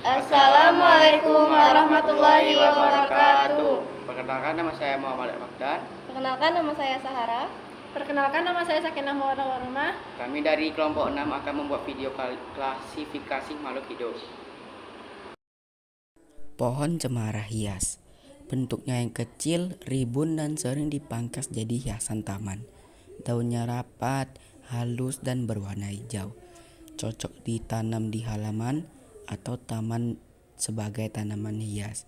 Assalamualaikum warahmatullahi wabarakatuh. Perkenalkan, nama saya Muhammad Magdan. Perkenalkan, nama saya Sahara. Perkenalkan, nama saya Sakinah Maulana. Kami dari kelompok 6 akan membuat video klasifikasi makhluk hidup. Pohon cemara hias. Bentuknya yang kecil, ribun, dan sering dipangkas jadi hiasan taman. Daunnya rapat, halus, dan berwarna hijau. Cocok ditanam di halaman atau taman sebagai tanaman hias.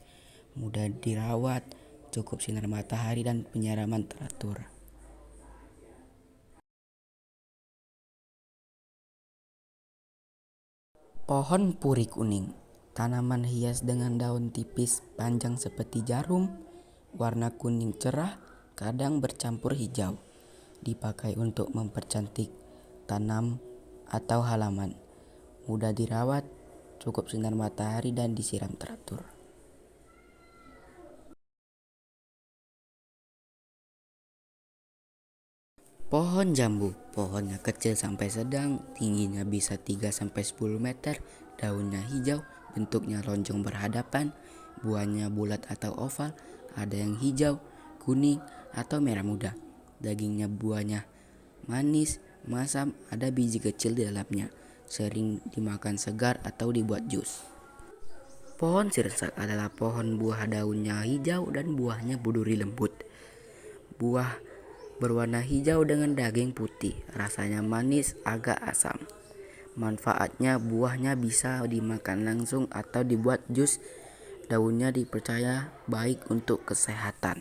Mudah dirawat, cukup sinar matahari dan penyiraman teratur. Pohon puri kuning. Tanaman hias dengan daun tipis panjang seperti jarum, warna kuning cerah, kadang bercampur hijau. Dipakai untuk mempercantik tanam atau halaman. Mudah dirawat, cukup sinar matahari dan disiram teratur. Pohon jambu. Pohonnya kecil sampai sedang, tingginya bisa 3-10 meter, daunnya hijau, bentuknya lonjong berhadapan, buahnya bulat atau oval, ada yang hijau, kuning, atau merah muda. Dagingnya buahnya manis, masam, ada biji kecil di dalamnya, sering dimakan segar atau dibuat jus. Pohon sirsak adalah pohon buah daunnya hijau dan buahnya berduri lembut. Buah berwarna hijau dengan daging putih, rasanya manis, agak asam. Manfaatnya, buahnya bisa dimakan langsung atau dibuat jus. Daunnya dipercaya baik untuk kesehatan.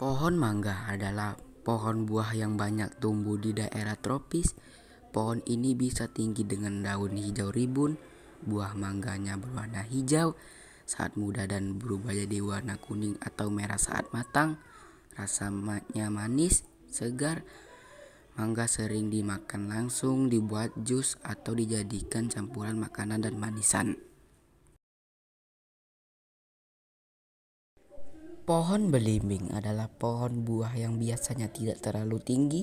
Pohon mangga adalah pohon buah yang banyak tumbuh di daerah tropis. Pohon ini bisa tinggi dengan daun hijau ribun. Buah mangganya berwarna hijau saat muda dan berubah jadi warna kuning atau merah saat matang. Rasanya manis, segar. Mangga sering dimakan langsung, dibuat jus, atau dijadikan campuran makanan dan manisan. Pohon belimbing adalah pohon buah yang biasanya tidak terlalu tinggi.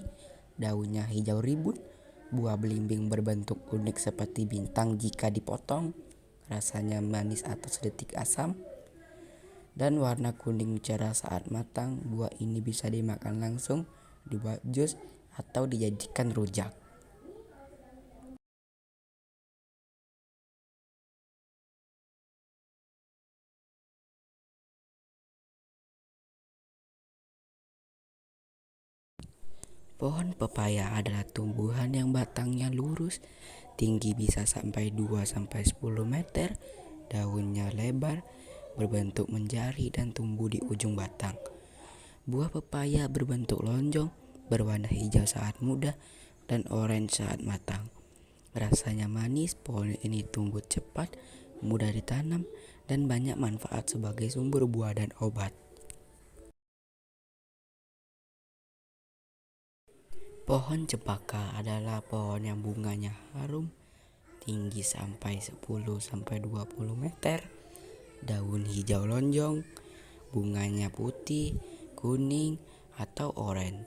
Daunnya hijau ribut. Buah belimbing berbentuk unik seperti bintang jika dipotong. Rasanya manis atau sedikit asam. Dan warna kuning cerah saat matang. Buah ini bisa dimakan langsung, dibuat jus, atau dijadikan rujak. Pohon pepaya adalah tumbuhan yang batangnya lurus, tinggi bisa sampai 2-10 meter, daunnya lebar, berbentuk menjari dan tumbuh di ujung batang. Buah pepaya berbentuk lonjong, berwarna hijau saat muda dan oranye saat matang. Rasanya manis, pohon ini tumbuh cepat, mudah ditanam, dan banyak manfaat sebagai sumber buah dan obat. Pohon cempaka adalah pohon yang bunganya harum, tinggi sampai 10-20 meter, daun hijau lonjong, bunganya putih, kuning, atau oranye,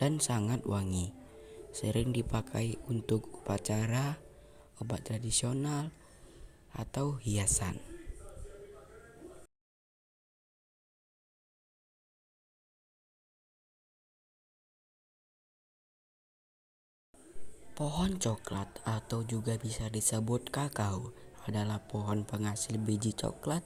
dan sangat wangi. Sering dipakai untuk upacara, obat tradisional, atau hiasan. Pohon coklat atau juga bisa disebut kakao adalah pohon penghasil biji coklat.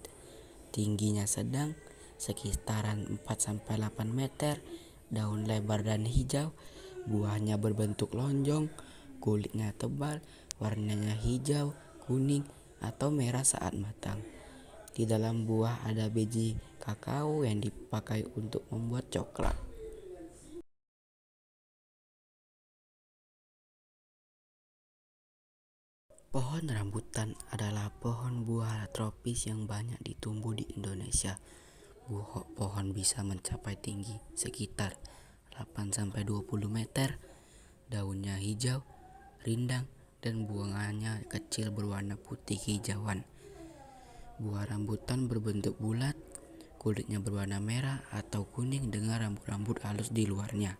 Tingginya sedang, sekitaran 4-8 meter, daun lebar dan hijau, buahnya berbentuk lonjong, kulitnya tebal, warnanya hijau, kuning, atau merah saat matang. Di dalam buah ada biji kakao yang dipakai untuk membuat coklat. Pohon rambutan adalah pohon buah tropis yang banyak ditumbuh di Indonesia. Pohon bisa mencapai tinggi sekitar 8-20 meter. Daunnya hijau, rindang, dan buahnya kecil berwarna putih hijauan. Buah rambutan berbentuk bulat, kulitnya berwarna merah atau kuning dengan rambut-rambut halus di luarnya.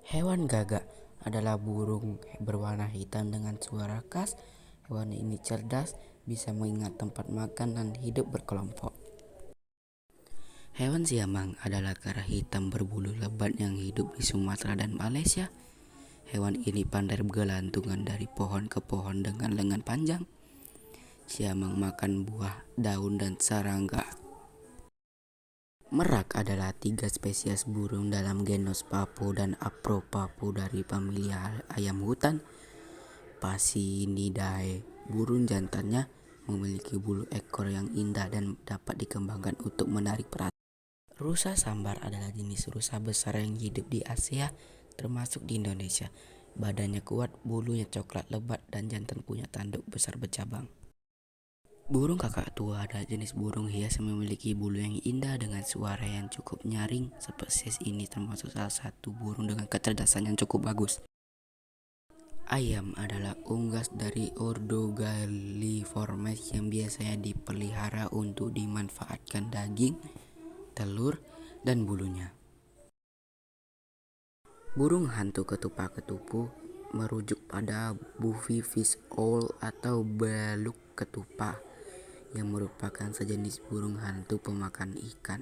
Hewan gagak adalah burung berwarna hitam dengan suara khas. Hewan ini cerdas, bisa mengingat tempat makan dan hidup berkelompok. Hewan siamang adalah kera hitam berbulu lebat yang hidup di Sumatera dan Malaysia. Hewan ini pandai bergelantungan dari pohon ke pohon dengan lengan panjang. Siamang makan buah, daun, dan serangga. Merak adalah 3 spesies burung dalam genus Papu dan Afropapu dari familia ayam hutan Phasinidae. Burung jantannya memiliki bulu ekor yang indah dan dapat dikembangkan untuk menarik perhatian. Rusa sambar adalah jenis rusa besar yang hidup di Asia, termasuk di Indonesia. Badannya kuat, bulunya coklat lebat, dan jantan punya tanduk besar bercabang. Burung kakak tua adalah jenis burung hias yang memiliki bulu yang indah dengan suara yang cukup nyaring. Spesies ini termasuk salah satu burung dengan kecerdasan yang cukup bagus. Ayam adalah unggas dari ordo Galliformes yang biasanya dipelihara untuk dimanfaatkan daging, telur, dan bulunya. Burung hantu ketupa-ketupu merujuk pada Buffyfish owl atau baluk ketupa yang merupakan sejenis burung hantu pemakan ikan.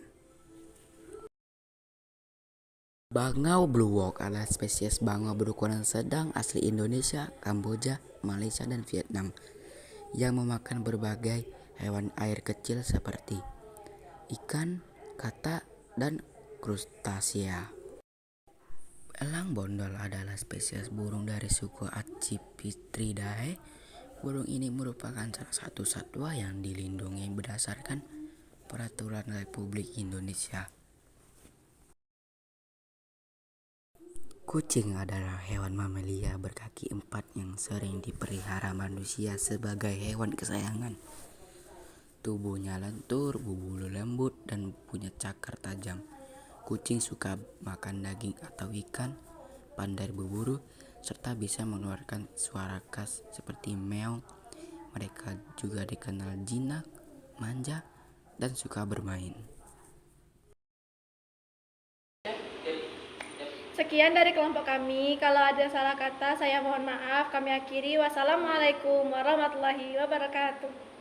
Bangau blue walk adalah spesies bangau berukuran sedang asli Indonesia, Kamboja, Malaysia, dan Vietnam yang memakan berbagai hewan air kecil seperti ikan, kata, dan krustasea. Elang bondol adalah spesies burung dari suku Accipitridae. Burung ini merupakan salah satu satwa yang dilindungi berdasarkan Peraturan Republik Indonesia. Kucing adalah hewan mamalia berkaki 4 yang sering dipelihara manusia sebagai hewan kesayangan. Tubuhnya lentur, berbulu lembut, dan punya cakar tajam. Kucing suka makan daging atau ikan, pandai berburu, serta bisa mengeluarkan suara khas seperti meong. Mereka juga dikenal jinak, manja, dan suka bermain. Sekian dari kelompok kami. Kalau ada salah kata, saya mohon maaf. Kami akhiri. Wassalamualaikum warahmatullahi wabarakatuh.